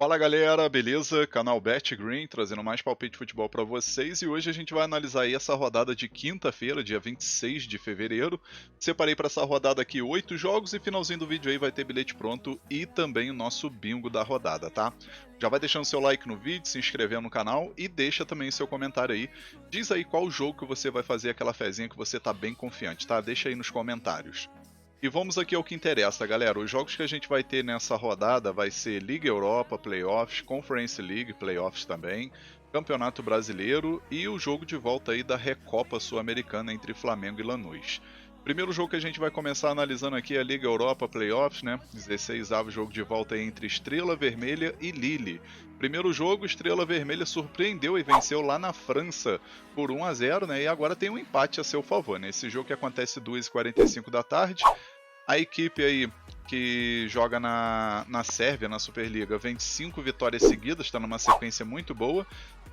Fala galera, beleza? Canal Bet Green trazendo mais palpite de futebol para vocês e hoje a gente vai analisar aí essa rodada de quinta-feira, dia 26 de fevereiro. Separei para essa rodada aqui 8 jogos e finalzinho do vídeo aí vai ter bilhete pronto e também o nosso bingo da rodada, tá? Já vai deixando seu like no vídeo, se inscrevendo no canal e deixa também seu comentário aí. Diz aí qual jogo que você vai fazer aquela fezinha que você tá bem confiante, tá? Deixa aí nos comentários. E vamos aqui ao que interessa, galera. Os jogos que a gente vai ter nessa rodada vai ser Liga Europa, Playoffs, Conference League, Playoffs também, Campeonato Brasileiro e o jogo de volta aí da Recopa Sul-Americana entre Flamengo e Lanús. Primeiro jogo que a gente vai começar analisando aqui é a Liga Europa Playoffs, né? 16º jogo de volta aí entre Estrela Vermelha e Lille. Primeiro jogo, Estrela Vermelha surpreendeu e venceu lá na França por 1-0, né? E agora tem um empate a seu favor, né? Esse jogo que acontece 2h45 da tarde. A equipe aí que joga na Sérvia, na Superliga, vem de 5 vitórias seguidas, está numa sequência muito boa.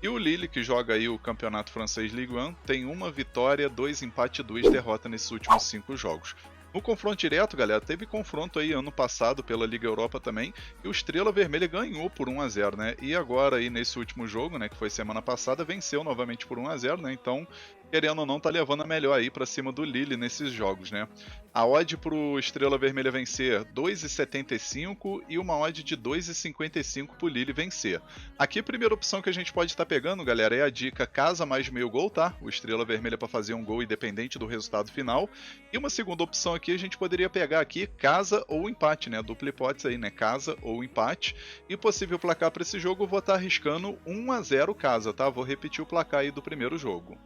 E o Lille, que joga aí o campeonato francês Ligue 1, tem 1 vitória, 2 empates e 2 derrotas nesses últimos 5 jogos. No confronto direto, galera, teve confronto aí ano passado pela Liga Europa também, e o Estrela Vermelha ganhou por 1-0, né? E agora aí nesse último jogo, né, que foi semana passada, venceu novamente por 1-0, né? Então, querendo ou não, tá levando a melhor aí pra cima do Lille nesses jogos, né? A odd pro Estrela Vermelha vencer 2,75 e uma odd de 2,55 pro Lille vencer. Aqui a primeira opção que a gente pode estar pegando, galera, é a dica casa mais meio gol, tá? O Estrela Vermelha para fazer um gol independente do resultado final. E uma segunda opção aqui a gente poderia pegar aqui casa ou empate, né? Dupla hipótese aí, né? Casa ou empate. E possível placar para esse jogo eu vou estar arriscando 1-0 casa, tá? Vou repetir o placar aí do primeiro jogo.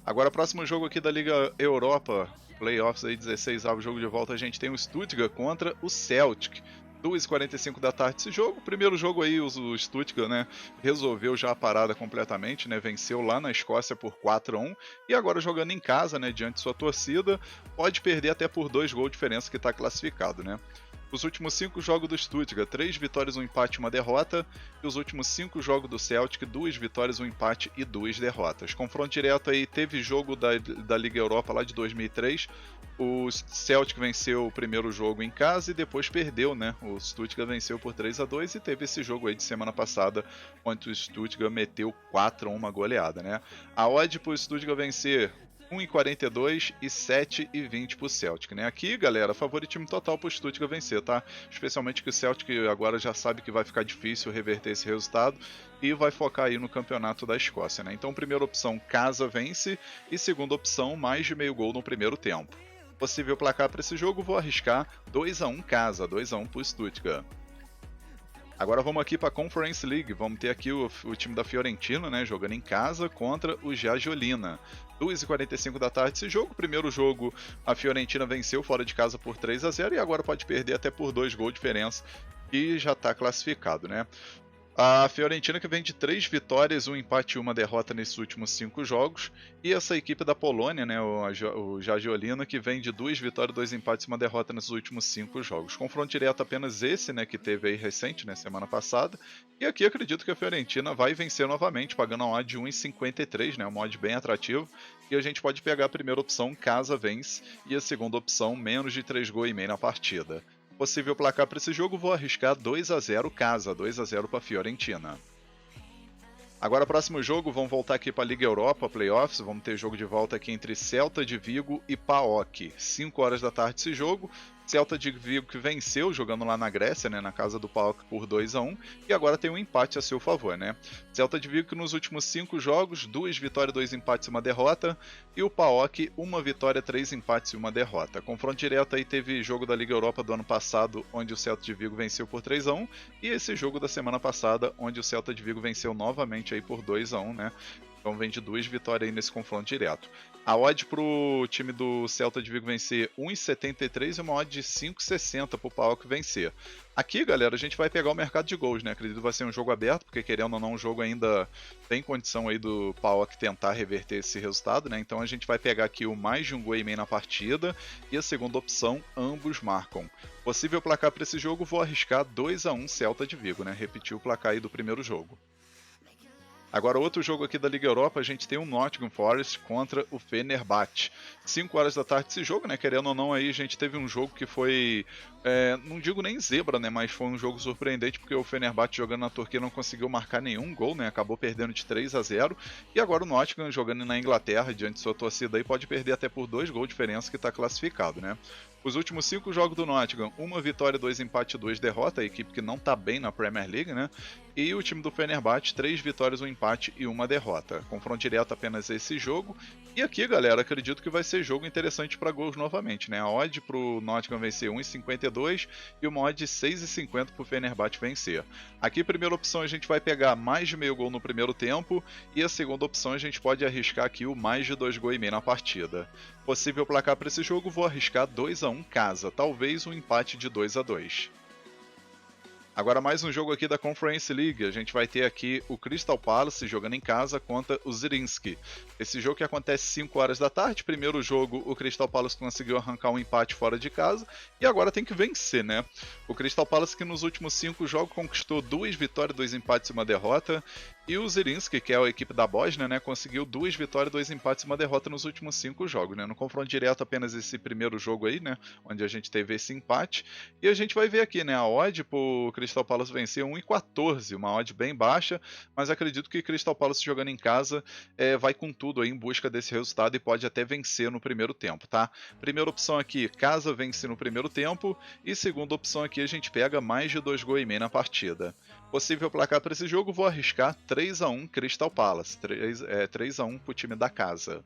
Agora, próximo jogo aqui da Liga Europa, Playoffs aí, 16º jogo de volta, a gente tem o Stuttgart contra o Celtic. 2h45 da tarde esse jogo. Primeiro jogo aí, o Stuttgart, né, resolveu já a parada completamente, né, venceu lá na Escócia por 4-1 e agora jogando em casa, né, diante de sua torcida, pode perder até por 2 gols de diferença que está classificado, né. Os últimos 5 jogos do Stuttgart, 3 vitórias, 1 empate e 1 derrota. E os últimos 5 jogos do Celtic, 2 vitórias, 1 empate e 2 derrotas. Confronto direto aí, teve jogo da Liga Europa lá de 2003. O Celtic venceu o primeiro jogo em casa e depois perdeu, né? O Stuttgart venceu por 3-2 e teve esse jogo aí de semana passada, onde o Stuttgart meteu 4-1, uma goleada, né? A odd para o Stuttgart vencer 1,42 e 7,20 pro Celtic, né? Aqui, galera, favoritismo total pro Stuttgart vencer, tá? Especialmente que o Celtic agora já sabe que vai ficar difícil reverter esse resultado e vai focar aí no campeonato da Escócia, né? Então, primeira opção, casa vence e segunda opção, mais de meio gol no primeiro tempo. Possível placar para esse jogo, vou arriscar 2-1 casa, 2-1 pro Stuttgart. Agora vamos aqui para a Conference League, vamos ter aqui o time da Fiorentina, né, jogando em casa contra o Giajolina. 2h45 da tarde esse jogo, primeiro jogo a Fiorentina venceu fora de casa por 3-0 e agora pode perder até por 2 gols de diferença e já está classificado, né. A Fiorentina que vem de 3 vitórias, 1 empate e 1 derrota nesses últimos 5 jogos. E essa equipe da Polônia, né, o Jagiellonia, que vem de 2 vitórias, 2 empates e 1 derrota nesses últimos 5 jogos. Confronto direto apenas esse, né, que teve aí recente, né, semana passada. E aqui acredito que a Fiorentina vai vencer novamente, pagando a odd de 1,53, né, uma odd bem atrativo. E a gente pode pegar a primeira opção, casa vence, e a segunda opção, menos de 3 gols e meio na partida. Possível placar para esse jogo, vou arriscar 2-0 casa, 2-0 para a Fiorentina. Agora, próximo jogo, vamos voltar aqui para a Liga Europa, Playoffs, vamos ter jogo de volta aqui entre Celta de Vigo e PAOK. 5 horas da tarde esse jogo. Celta de Vigo que venceu jogando lá na Grécia, né, na casa do PAOK por 2-1 e agora tem um empate a seu favor, né? Celta de Vigo que nos últimos 5 jogos, 2 vitórias, 2 empates e 1 derrota, e o PAOK 1 vitória, 3 empates e 1 derrota. Confronto direto aí teve jogo da Liga Europa do ano passado, onde o Celta de Vigo venceu por 3-1, e esse jogo da semana passada, onde o Celta de Vigo venceu novamente aí por 2-1, né? Então vem de 2 vitórias aí nesse confronto direto. A odd pro time do Celta de Vigo vencer 1,73 e uma odd de 5,60 pro PAOK vencer. Aqui, galera, a gente vai pegar o mercado de gols, né? Acredito que vai ser um jogo aberto, porque querendo ou não, o jogo ainda tem condição aí do PAOK tentar reverter esse resultado, né? Então a gente vai pegar aqui o mais de um gol e meio na partida e a segunda opção, ambos marcam. Possível placar para esse jogo, vou arriscar 2-1 Celta de Vigo, né? Repetir o placar aí do primeiro jogo. Agora, outro jogo aqui da Liga Europa, a gente tem o Nottingham Forest contra o Fenerbahçe. 5 horas da tarde esse jogo, né? Querendo ou não, aí a gente teve um jogo que foi, não digo nem zebra, né? Mas foi um jogo surpreendente, porque o Fenerbahçe jogando na Turquia não conseguiu marcar nenhum gol, né? Acabou perdendo de 3-0. E agora o Nottingham jogando na Inglaterra, diante de sua torcida aí, pode perder até por 2 gols de diferença que está classificado, né? Os últimos 5 jogos do Nottingham, 1 vitória, 2 empate, 2 derrota, a equipe que não está bem na Premier League, né? E o time do Fenerbahçe, 3 vitórias, 1 empate e 1 derrota. Confronto direto apenas esse jogo. E aqui, galera, acredito que vai ser jogo interessante para gols novamente, né? A odd pro Nottingham vencer 1,52 e uma odd de 6,50 pro Fenerbahçe vencer. Aqui, primeira opção, a gente vai pegar mais de meio gol no primeiro tempo. E a segunda opção, a gente pode arriscar aqui o mais de 2 gols e meio na partida. Possível placar para esse jogo, vou arriscar 2-1 casa, talvez um empate de 2-2. Agora mais um jogo aqui da Conference League, a gente vai ter aqui o Crystal Palace jogando em casa contra o Zrinjski. Esse jogo que acontece 5 horas da tarde, primeiro jogo o Crystal Palace conseguiu arrancar um empate fora de casa e agora tem que vencer, né? O Crystal Palace que nos últimos 5 jogos conquistou 2 vitórias, 2 empates e 1 derrota. E o Zrinjski, que é a equipe da Bósnia, né, conseguiu 2 vitórias, 2 empates e 1 derrota nos últimos 5 jogos, né? No confronto direto apenas esse primeiro jogo aí, né, onde a gente teve esse empate. E a gente vai ver aqui, né, a odd pro Crystal Palace vencer 1,14, uma odd bem baixa, mas acredito que Crystal Palace jogando em casa vai com tudo aí em busca desse resultado e pode até vencer no primeiro tempo, tá? Primeira opção aqui, casa vence no primeiro tempo, e segunda opção aqui a gente pega mais de 2 gols e meio na partida. Possível placar para esse jogo, vou arriscar 3-1 Crystal Palace, 3-1 para o time da casa.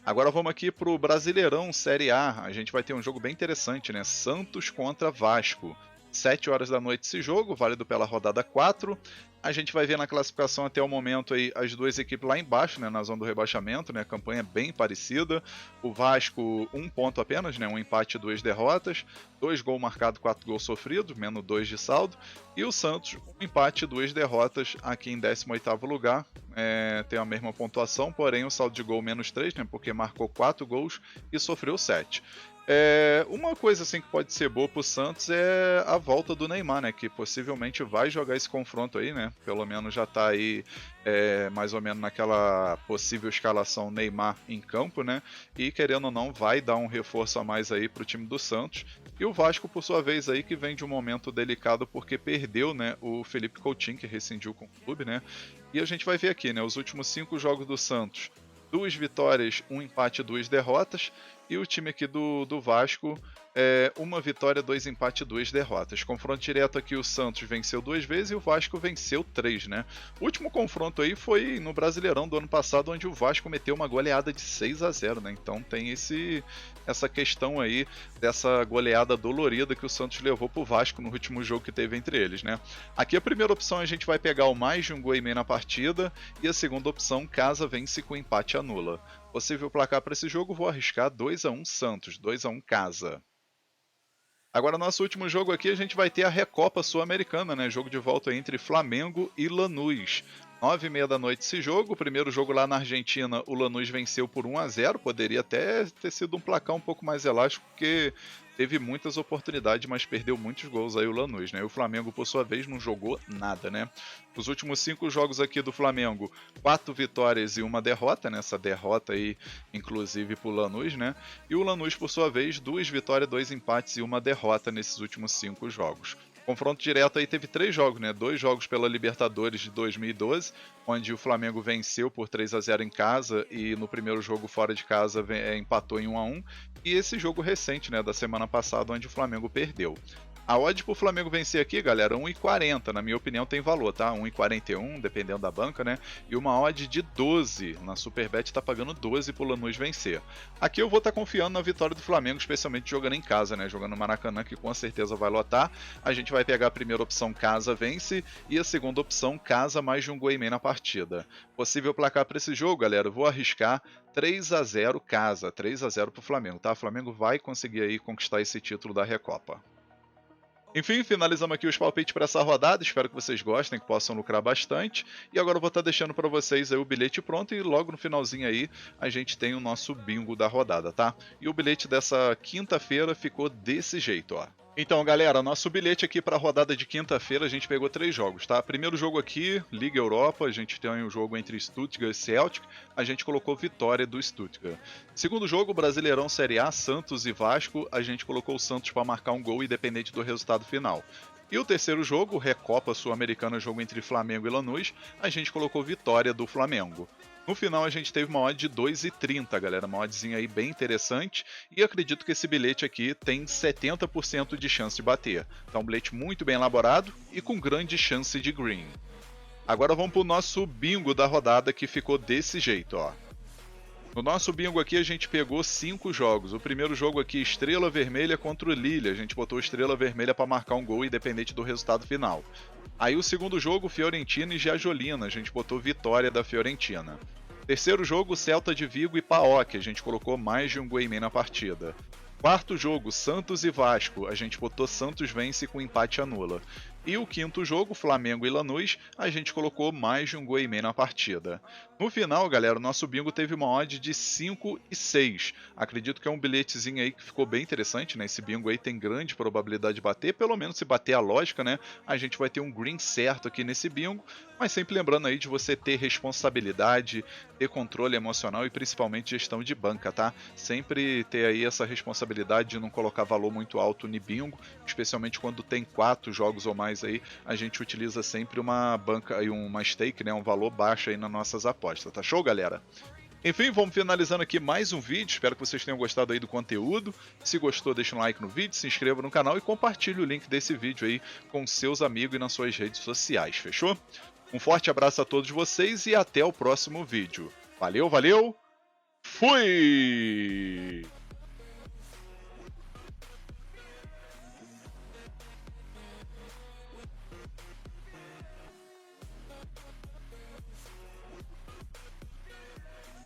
Agora vamos aqui para o Brasileirão Série A, a gente vai ter um jogo bem interessante, né? Santos contra Vasco. 7 horas da noite esse jogo, válido pela rodada 4. A gente vai ver na classificação até o momento aí as duas equipes lá embaixo, né, na zona do rebaixamento, né, a campanha é bem parecida. O Vasco 1 ponto apenas, né, 1 empate e 2 derrotas, 2 gols marcados, 4 gols sofridos, menos 2 de saldo. E o Santos 1 empate e 2 derrotas aqui em 18º lugar, tem a mesma pontuação, porém o saldo de gol menos 3, né, porque marcou 4 gols e sofreu 7. Uma coisa assim que pode ser boa pro Santos é a volta do Neymar, né? Que possivelmente vai jogar esse confronto aí, né? Pelo menos já tá aí mais ou menos naquela possível escalação Neymar em campo, né? E querendo ou não, vai dar um reforço a mais aí pro time do Santos. E o Vasco, por sua vez, aí que vem de um momento delicado porque perdeu, né? O Felipe Coutinho, que rescindiu com o clube, né? E a gente vai ver aqui, né? Os últimos 5 jogos do Santos. 2 vitórias, 1 empate e 2 derrotas. E o time aqui do Vasco, 1 vitória, 2 empates e 2 derrotas. Confronto direto aqui, o Santos venceu 2 vezes e o Vasco venceu 3, né? O último confronto aí foi no Brasileirão do ano passado, onde o Vasco meteu uma goleada de 6-0, né? Então tem essa questão aí dessa goleada dolorida que o Santos levou pro Vasco no último jogo que teve entre eles, né? Aqui a primeira opção a gente vai pegar o mais de 1 gol e meio na partida e a segunda opção, casa vence com empate anula. Possível placar para esse jogo, vou arriscar 2-1 Santos, 2-1 casa. Agora, nosso último jogo aqui, a gente vai ter a Recopa Sul-Americana, né? Jogo de volta entre Flamengo e Lanús. 9h30 da noite esse jogo, o primeiro jogo lá na Argentina, o Lanús venceu por 1-0, poderia até ter sido um placar um pouco mais elástico, porque teve muitas oportunidades, mas perdeu muitos gols aí o Lanús, né? E o Flamengo, por sua vez, não jogou nada, né? Os últimos 5 jogos aqui do Flamengo, 4 vitórias e 1 derrota, né? Essa derrota aí, inclusive, pro Lanús, né? E o Lanús, por sua vez, 2 vitórias, 2 empates e 1 derrota nesses últimos 5 jogos. Confronto direto aí teve 3 jogos, né? 2 jogos pela Libertadores de 2012, onde o Flamengo venceu por 3-0 em casa e no primeiro jogo fora de casa empatou em 1-1. E esse jogo recente, né, da semana passada, onde o Flamengo perdeu. A odd pro Flamengo vencer aqui, galera, 1,40, na minha opinião tem valor, tá? 1,41, dependendo da banca, né? E uma odd de 12, na Superbet tá pagando 12 pro Lanús vencer. Aqui eu vou estar confiando na vitória do Flamengo, especialmente jogando em casa, né? Jogando no Maracanã, que com certeza vai lotar. A gente vai pegar a primeira opção, casa vence, e a segunda opção, casa mais de 1 gol e meio na partida. Possível placar para esse jogo, galera, eu vou arriscar 3-0 casa, 3-0 pro Flamengo, tá? O Flamengo vai conseguir aí conquistar esse título da Recopa. Enfim, finalizamos aqui os palpites para essa rodada. Espero que vocês gostem, que possam lucrar bastante. E agora eu vou estar deixando para vocês aí o bilhete pronto e logo no finalzinho aí a gente tem o nosso bingo da rodada, tá? E o bilhete dessa quinta-feira ficou desse jeito, ó. Então, galera, nosso bilhete aqui para a rodada de quinta-feira, a gente pegou 3 jogos, tá? Primeiro jogo aqui, Liga Europa, a gente tem um jogo entre Stuttgart e Celtic, a gente colocou vitória do Stuttgart. Segundo jogo, Brasileirão Série A, Santos e Vasco, a gente colocou o Santos para marcar um gol independente do resultado final. E o terceiro jogo, Recopa Sul-Americana, jogo entre Flamengo e Lanús, a gente colocou vitória do Flamengo. No final a gente teve uma odd de 2,30, galera, uma oddzinha aí bem interessante, e acredito que esse bilhete aqui tem 70% de chance de bater. Então um bilhete muito bem elaborado e com grande chance de green. Agora vamos para o nosso bingo da rodada que ficou desse jeito, ó. No nosso bingo aqui a gente pegou 5 jogos. O primeiro jogo aqui, Estrela Vermelha contra o Lille. A gente botou Estrela Vermelha para marcar um gol independente do resultado final. Aí o segundo jogo, Fiorentina e Giajolina. A gente botou vitória da Fiorentina. Terceiro jogo, Celta de Vigo e PAOK. A gente colocou mais de um gol e meio na partida. Quarto jogo, Santos e Vasco. A gente botou Santos vence com empate anula. E o quinto jogo, Flamengo e Lanús, a gente colocou mais de um gol e meio na partida. No final, galera, o nosso bingo teve uma odd de 5 e 6. Acredito que é um bilhetezinho aí que ficou bem interessante, né? Esse bingo aí tem grande probabilidade de bater, pelo menos se bater a lógica, né? A gente vai ter um green certo aqui nesse bingo, mas sempre lembrando aí de você ter responsabilidade, ter controle emocional e principalmente gestão de banca, tá? Sempre ter aí essa responsabilidade de não colocar valor muito alto no bingo, especialmente quando tem 4 jogos ou mais aí, a gente utiliza sempre uma banca e uma stake, né, um valor baixo aí nas nossas apostas, tá show, galera? Enfim, vamos finalizando aqui mais um vídeo, espero que vocês tenham gostado aí do conteúdo. Se gostou, deixa um like no vídeo, se inscreva no canal e compartilhe o link desse vídeo aí com seus amigos e nas suas redes sociais, fechou? Um forte abraço a todos vocês e até o próximo vídeo. Valeu, valeu, fui!